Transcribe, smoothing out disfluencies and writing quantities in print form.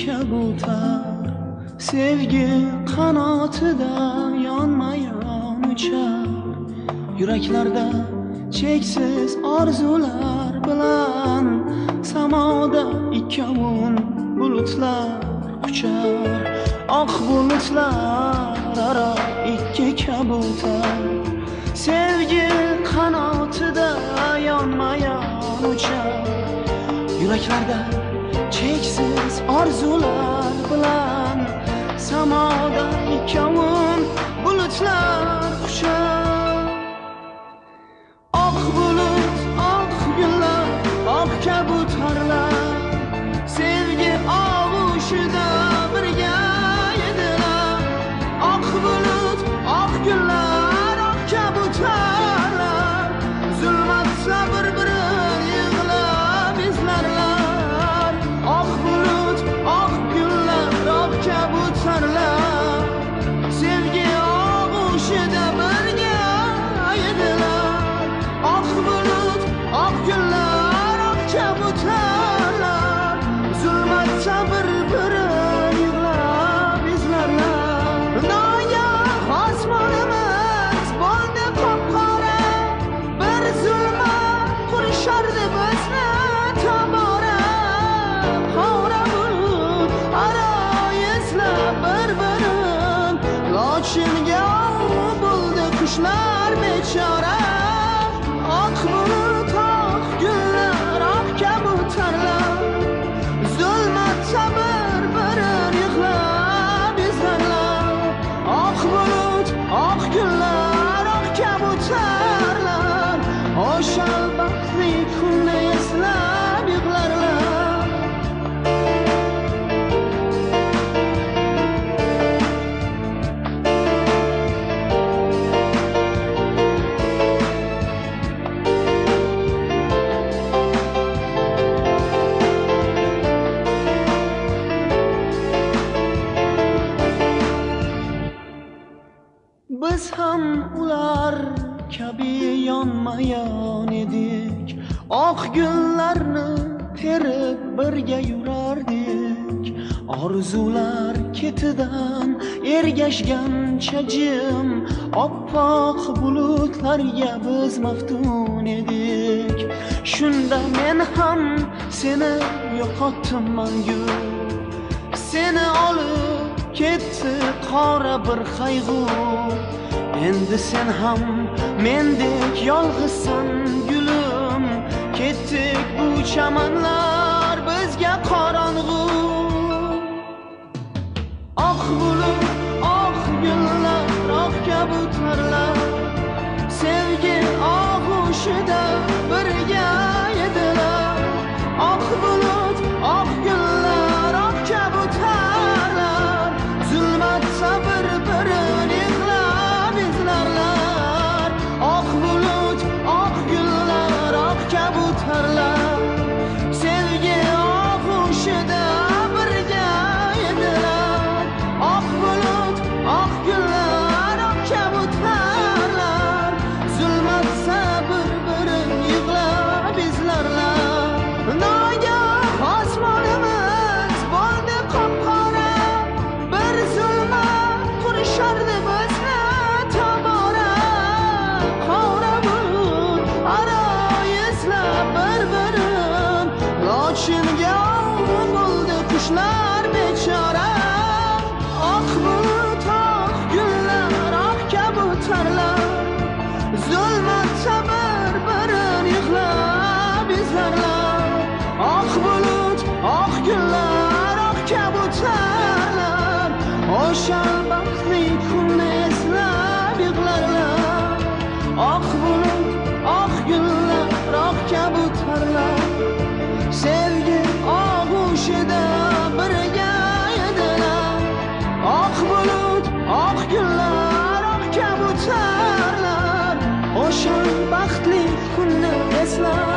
kabutar sevgi qanotida yonma-yon uchar. Yuraklarda cheksiz orzular bilan samoda ikkovun bulutlar uchar. Oq bulutlar aro ikki kabutar sevgi qanotida yonma-yon uchar. Yuraklarda cheksiz orzular bilan samoda ikkovun bulutlar uchar. Oq bulut, oq gullar, oq kabutarlar sevgi og'ushida birga edilar. Oq bulut, oq gullar, oq kabutarlar zulmatda bir-birin yig'lab izlarlar. Oq bulut, oq gullar, oq kabutarlar sevgi og'ushida birga edilar. Oq bulut, oq gullar, oq kabutarlar zulmatda bir-birin yig'lab izlarlar. Nogoh osmonimiz bo'ldi qop-qora, bir zulmat qurishardi bizni tobora. Qora bulut aro izlab bir-birin lochinga bo'ldi qushlar bechora. Oq bulut, oq gullar, oq kabutarlar zulmatda bir-birin yig'lab izlarlar. Oq bulut, oq gullar, oq kabutarlar o'sha baxtli kunni eslab yig'larlar. Biz ham ular kabi yonma-yon edik. Oq gullarni terib birga yurardik. Orzular ketidan ergashgancha jim oppoq bulutlarga biz maftun edik. Shunda men ham seni yo'qotdim mangu. Seni olib ketdi qora bir qayg'u. Endi sen ham mendek yolg'izsan gulim. Ketdik bu chamanlar bizga qorong'u. Oq bulut, oq gullar, oq kabutarlar sevgi og'ushida birga edilar. Oq bulut, oq gullar, oq kabutarlar zulmatda bir-birin yig'lab izlarlar. Oq bulut, oq gullar, oq kabutarlar sevgi og'ushida birga edilar. Oq bulut, oq gullar, oq kabutarlar zulmatda bir-birin yig'lab izlarlar. Nogoh osmonimiz bo'ldi qop-qora, bir zulmat qurishardi bizni tobora. Qora bulut aro izlab bir-birin lochinga bo'ldi qushlar bechora. Oq bulut, oq gullar, oq kabutarlar zulmatda bir-birin yig'lab izlarlar. Oq bulut, oq gullar, oq kabutarlar o'sha baxtli kunni eslab yig'larlar. Oq bulut, oq gullar, oq kabutarlar sevgi og'ushida birga edilar. Oq bulut, oq gullar, oq kabutarlar o'sha baxtli kunni eslab